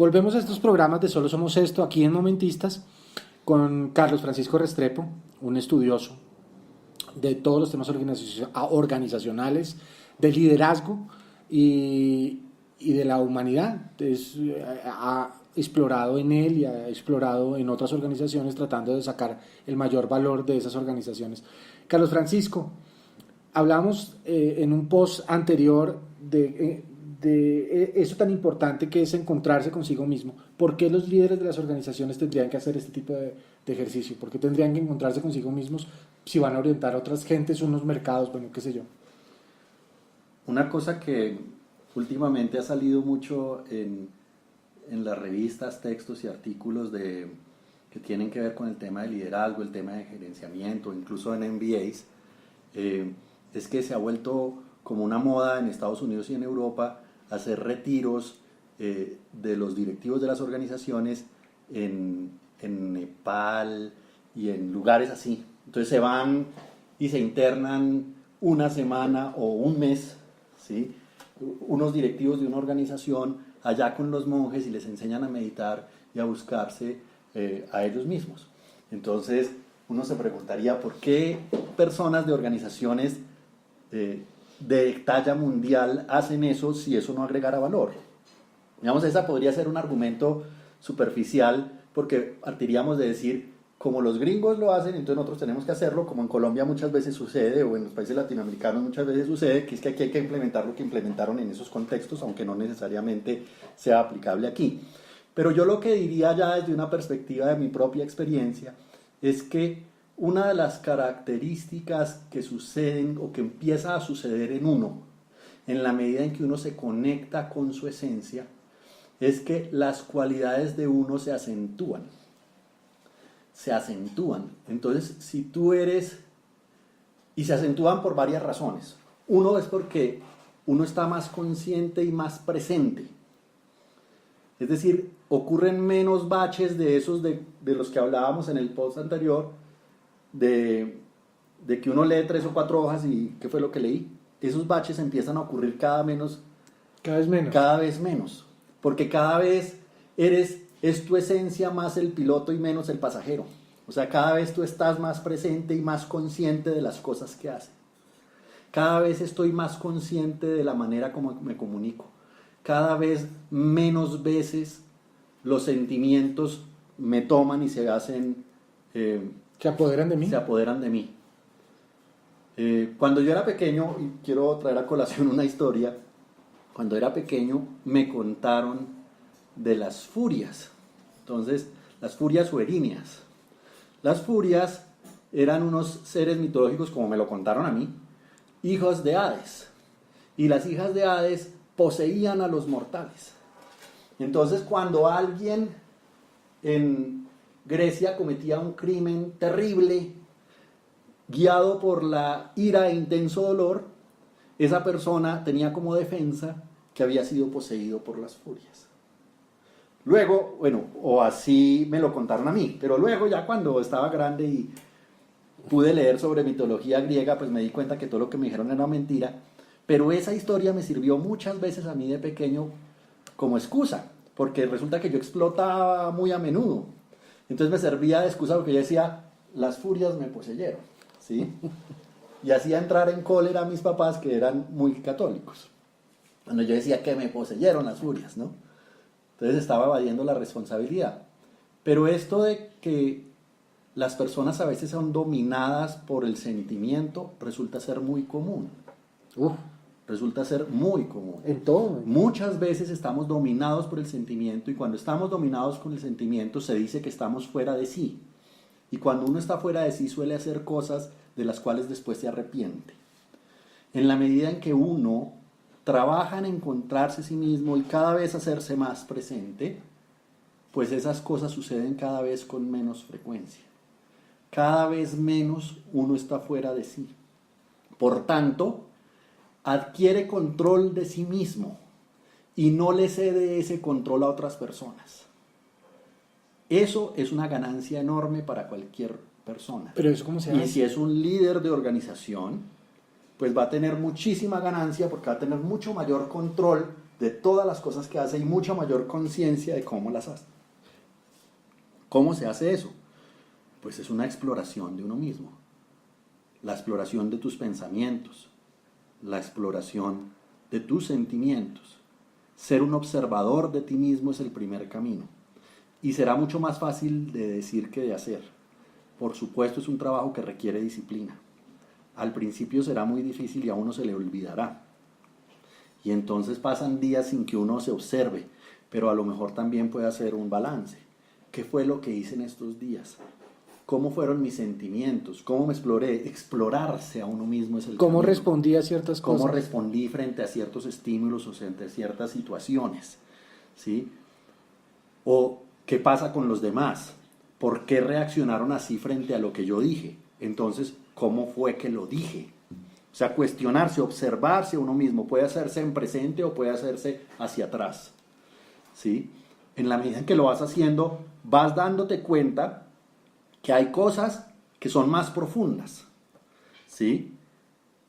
Volvemos a estos programas de Solo Somos Esto, aquí en Momentistas, con Carlos Francisco Restrepo, un estudioso de todos los temas organizacionales, de liderazgo y de la humanidad. Ha explorado en él y ha explorado en otras organizaciones tratando de sacar el mayor valor de esas organizaciones. Carlos Francisco, hablamos en un post anterior de eso tan importante que es encontrarse consigo mismo. ¿Por qué los líderes de las organizaciones tendrían que hacer este tipo de ejercicio? ¿Por qué tendrían que encontrarse consigo mismos si van a orientar a otras gentes, unos mercados, bueno, qué sé yo? Una cosa que últimamente ha salido mucho en las revistas, textos y artículos que tienen que ver con el tema de liderazgo, el tema de gerenciamiento, incluso en MBAs, es que se ha vuelto como una moda en Estados Unidos y en Europa hacer retiros de los directivos de las organizaciones en Nepal y en lugares así. Entonces se van y se internan una semana o un mes, ¿sí? Unos directivos de una organización allá con los monjes y les enseñan a meditar y a buscarse a ellos mismos. Entonces uno se preguntaría por qué personas de organizaciones de talla mundial hacen eso si eso no agregara valor. Digamos, esa podría ser un argumento superficial porque partiríamos de decir, como los gringos lo hacen, entonces nosotros tenemos que hacerlo, como en Colombia muchas veces sucede, o en los países latinoamericanos muchas veces sucede, que es que aquí hay que implementar lo que implementaron en esos contextos, aunque no necesariamente sea aplicable aquí. Pero yo lo que diría ya desde una perspectiva de mi propia experiencia es que una de las características que suceden o que empieza a suceder en uno, en la medida en que uno se conecta con su esencia, es que las cualidades de uno se acentúan. Se acentúan. Entonces, si tú eres... Y se acentúan por varias razones. Uno es porque uno está más consciente y más presente. Es decir, ocurren menos baches de esos de los que hablábamos en el post anterior, de que uno lee 3 o 4 hojas y ¿qué fue lo que leí? Esos baches empiezan a ocurrir cada vez menos, porque cada vez es tu esencia más el piloto y menos el pasajero. O sea, cada vez tú estás más presente y más consciente de las cosas que haces. Cada vez estoy más consciente de la manera como me comunico. Cada vez menos veces los sentimientos me toman y se hacen... ¿Se apoderan de mí? Se apoderan de mí. Cuando yo era pequeño, y quiero traer a colación una historia, cuando era pequeño me contaron de las furias. Entonces, las furias o erinias. Las furias eran unos seres mitológicos, como me lo contaron a mí, hijos de Hades. Y las hijas de Hades poseían a los mortales. Entonces, cuando alguien en Grecia cometía un crimen terrible, guiado por la ira e intenso dolor, esa persona tenía como defensa que había sido poseído por las furias. Luego, bueno, o así me lo contaron a mí, pero luego ya cuando estaba grande y pude leer sobre mitología griega, pues me di cuenta que todo lo que me dijeron era mentira, pero esa historia me sirvió muchas veces a mí de pequeño como excusa, porque resulta que yo explotaba muy a menudo. Entonces me servía de excusa porque yo decía, las furias me poseyeron, ¿sí? Y hacía entrar en cólera a mis papás, que eran muy católicos. Cuando yo decía que me poseyeron las furias, ¿no? Entonces estaba evadiendo la responsabilidad. Pero esto de que las personas a veces son dominadas por el sentimiento resulta ser muy común. Resulta ser muy común. En todo. Muchas veces estamos dominados por el sentimiento y cuando estamos dominados con el sentimiento se dice que estamos fuera de sí. Y cuando uno está fuera de sí suele hacer cosas de las cuales después se arrepiente. En la medida en que uno trabaja en encontrarse a sí mismo y cada vez hacerse más presente, pues esas cosas suceden cada vez con menos frecuencia. Cada vez menos uno está fuera de sí. Por tanto, adquiere control de sí mismo y no le cede ese control a otras personas. Eso es una ganancia enorme para cualquier persona. ¿Pero eso cómo se hace? Y si es un líder de organización, pues va a tener muchísima ganancia porque va a tener mucho mayor control de todas las cosas que hace y mucha mayor conciencia de cómo las hace. ¿Cómo se hace eso? Pues es una exploración de uno mismo, la exploración de tus pensamientos, la exploración de tus sentimientos. Ser un observador de ti mismo es el primer camino y será mucho más fácil de decir que de hacer. Por supuesto, es un trabajo que requiere disciplina. Al principio será muy difícil y a uno se le olvidará. Y entonces pasan días sin que uno se observe, pero a lo mejor también puede hacer un balance. ¿Qué fue lo que hice en estos días? ¿Cómo fueron mis sentimientos? ¿Cómo me exploré? Explorarse a uno mismo es el ¿Cómo camino. respondí a ciertas cosas? ¿Cómo respondí frente a ciertos estímulos o frente a ciertas situaciones? ¿Sí? ¿O qué pasa con los demás? ¿Por qué reaccionaron así frente a lo que yo dije? Entonces, ¿cómo fue que lo dije? O sea, cuestionarse, observarse a uno mismo. Puede hacerse en presente o puede hacerse hacia atrás. ¿Sí? En la medida en que lo vas haciendo, vas dándote cuenta que hay cosas que son más profundas. ¿Sí?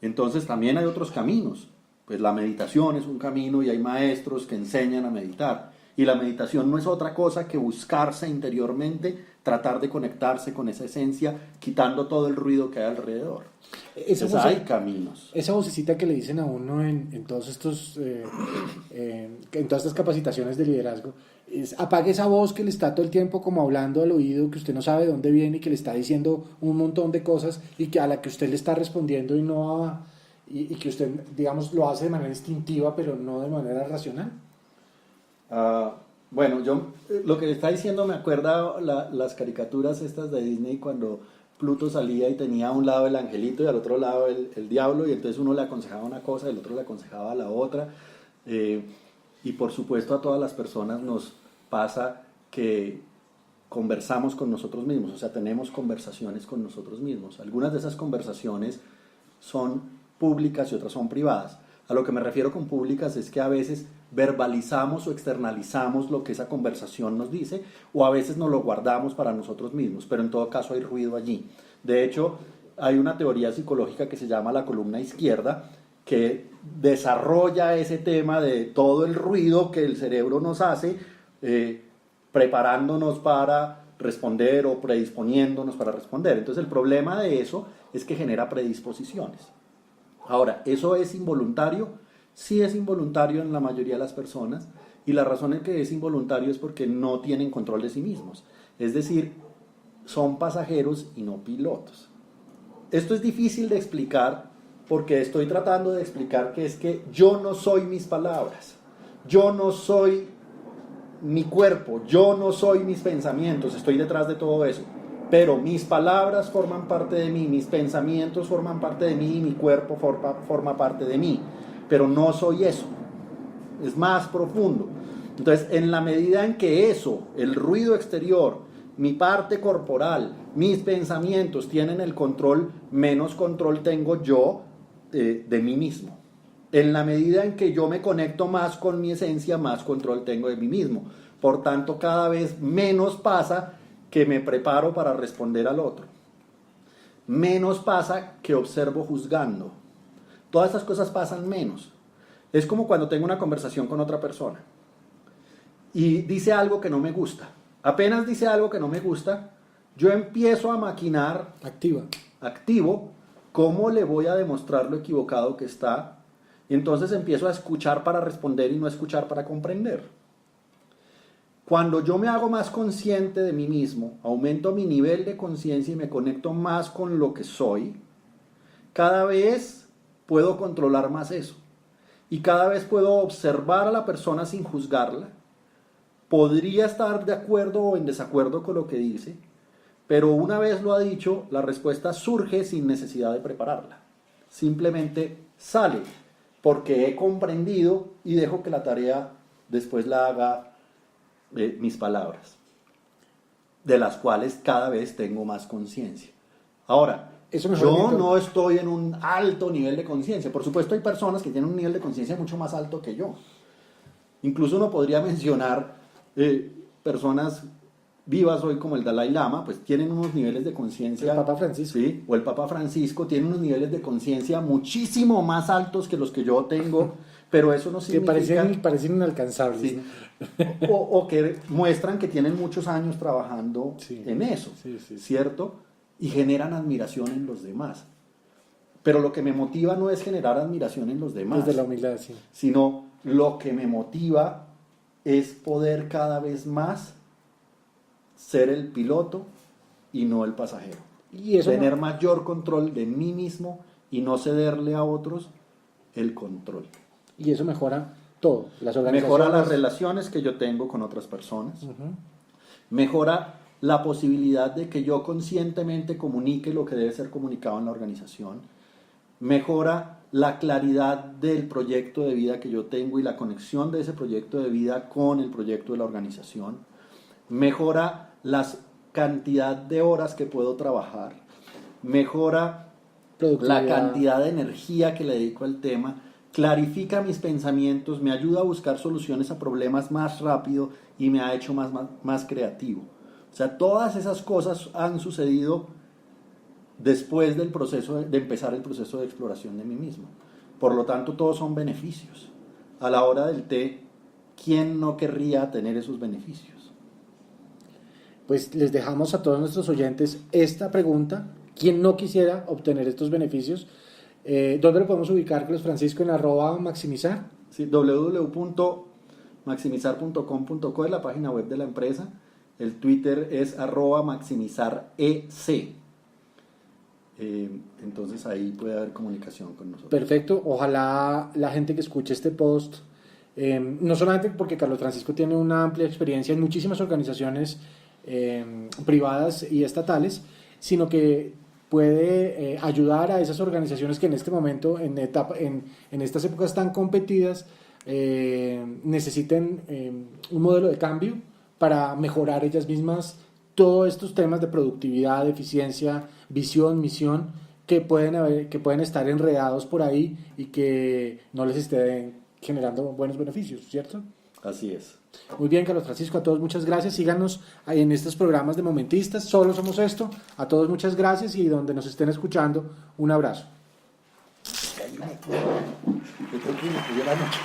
Entonces también hay otros caminos. Pues la meditación es un camino y hay maestros que enseñan a meditar. Y la meditación no es otra cosa que buscarse interiormente, tratar de conectarse con esa esencia, quitando todo el ruido que hay alrededor. Entonces hay caminos. Esa vocecita que le dicen a uno en todos estos, en todas estas capacitaciones de liderazgo, es apague esa voz que le está todo el tiempo como hablando al oído, que usted no sabe de dónde viene y que le está diciendo un montón de cosas y que a la que usted le está respondiendo y que usted, digamos, lo hace de manera instintiva, pero no de manera racional. Bueno, yo lo que le está diciendo me acuerda las caricaturas estas de Disney cuando Pluto salía y tenía a un lado el angelito y al otro lado el diablo, y entonces uno le aconsejaba una cosa y el otro le aconsejaba la otra. Y por supuesto a todas las personas nos pasa que conversamos con nosotros mismos, o sea, tenemos conversaciones con nosotros mismos. Algunas de esas conversaciones son públicas y otras son privadas. A lo que me refiero con públicas es que a veces verbalizamos o externalizamos lo que esa conversación nos dice, o a veces nos lo guardamos para nosotros mismos, pero en todo caso hay ruido allí. De hecho, hay una teoría psicológica que se llama la columna izquierda, que desarrolla ese tema de todo el ruido que el cerebro nos hace, preparándonos para responder o predisponiéndonos para responder. Entonces el problema de eso es que genera predisposiciones. Ahora, ¿eso es involuntario? Sí es involuntario en la mayoría de las personas, y la razón en que es involuntario es porque no tienen control de sí mismos. Es decir, son pasajeros y no pilotos. Esto es difícil de explicar porque estoy tratando de explicar que es que yo no soy mis palabras, yo no soy mi cuerpo, yo no soy mis pensamientos, estoy detrás de todo eso. Pero mis palabras forman parte de mí, mis pensamientos forman parte de mí, mi cuerpo forma parte de mí. Pero no soy eso, es más profundo. Entonces, en la medida en que eso, el ruido exterior, mi parte corporal, mis pensamientos tienen el control, menos control tengo yo de mí mismo. En la medida en que yo me conecto más con mi esencia, más control tengo de mí mismo. Por tanto, cada vez menos pasa que me preparo para responder al otro. Menos pasa que observo juzgando. Todas estas cosas pasan menos. Es como cuando tengo una conversación con otra persona y dice algo que no me gusta. Apenas dice algo que no me gusta, yo empiezo a maquinar activo cómo le voy a demostrar lo equivocado que está, y entonces empiezo a escuchar para responder y no escuchar para comprender. Cuando yo me hago más consciente de mí mismo, aumento mi nivel de conciencia y me conecto más con lo que soy, cada vez puedo controlar más eso. Y cada vez puedo observar a la persona sin juzgarla. Podría estar de acuerdo o en desacuerdo con lo que dice, pero una vez lo ha dicho, la respuesta surge sin necesidad de prepararla. Simplemente sale, porque he comprendido y dejo que la tarea después la haga mis palabras, de las cuales cada vez tengo más conciencia. Ahora, yo no estoy en un alto nivel de conciencia. Por supuesto, hay personas que tienen un nivel de conciencia mucho más alto que yo. Incluso uno podría mencionar personas vivas hoy como el Dalai Lama, pues tienen unos niveles de conciencia. El Papa Francisco. Sí, o el Papa Francisco tiene unos niveles de conciencia muchísimo más altos que los que yo tengo pero eso no Que significa... parecen inalcanzables. Sí. ¿no? O que muestran que tienen muchos años trabajando Sí. en eso, Sí, sí, sí. ¿cierto? Y generan admiración en los demás. Pero lo que me motiva no es generar admiración en los demás, Desde la humildad, sí. sino lo que me motiva es poder cada vez más ser el piloto y no el pasajero. Y eso Tener mayor control de mí mismo y no cederle a otros el control. Y eso mejora todo. Las organizaciones. Mejora las relaciones que yo tengo con otras personas. Ujú. Mejora la posibilidad de que yo conscientemente comunique lo que debe ser comunicado en la organización. Mejora la claridad del proyecto de vida que yo tengo y la conexión de ese proyecto de vida con el proyecto de la organización. Mejora la cantidad de horas que puedo trabajar. Mejora la cantidad de energía que le dedico al tema. Clarifica mis pensamientos, me ayuda a buscar soluciones a problemas más rápido y me ha hecho más creativo. O sea, todas esas cosas han sucedido después del proceso de empezar el proceso de exploración de mí mismo. Por lo tanto, todos son beneficios. A la hora del té, ¿quién no querría tener esos beneficios? Pues les dejamos a todos nuestros oyentes esta pregunta. ¿Quién no quisiera obtener estos beneficios? ¿Dónde lo podemos ubicar, Carlos Francisco? En @maximizar. Sí, www.maximizar.com.co es la página web de la empresa. El Twitter es @maximizarec. Entonces ahí puede haber comunicación con nosotros. Perfecto. Ojalá la gente que escuche este post, no solamente porque Carlos Francisco tiene una amplia experiencia en muchísimas organizaciones privadas y estatales, sino que puede ayudar a esas organizaciones que en este momento, en estas épocas tan competidas, necesiten un modelo de cambio para mejorar ellas mismas todos estos temas de productividad, eficiencia, visión, misión, que pueden estar enredados por ahí y que no les esté generando buenos beneficios, ¿cierto? Así es. Muy bien, Carlos Francisco, a todos muchas gracias. Síganos ahí en estos programas de Momentistas, solo somos esto. A todos muchas gracias y donde nos estén escuchando, un abrazo. Yo creo que me la noche.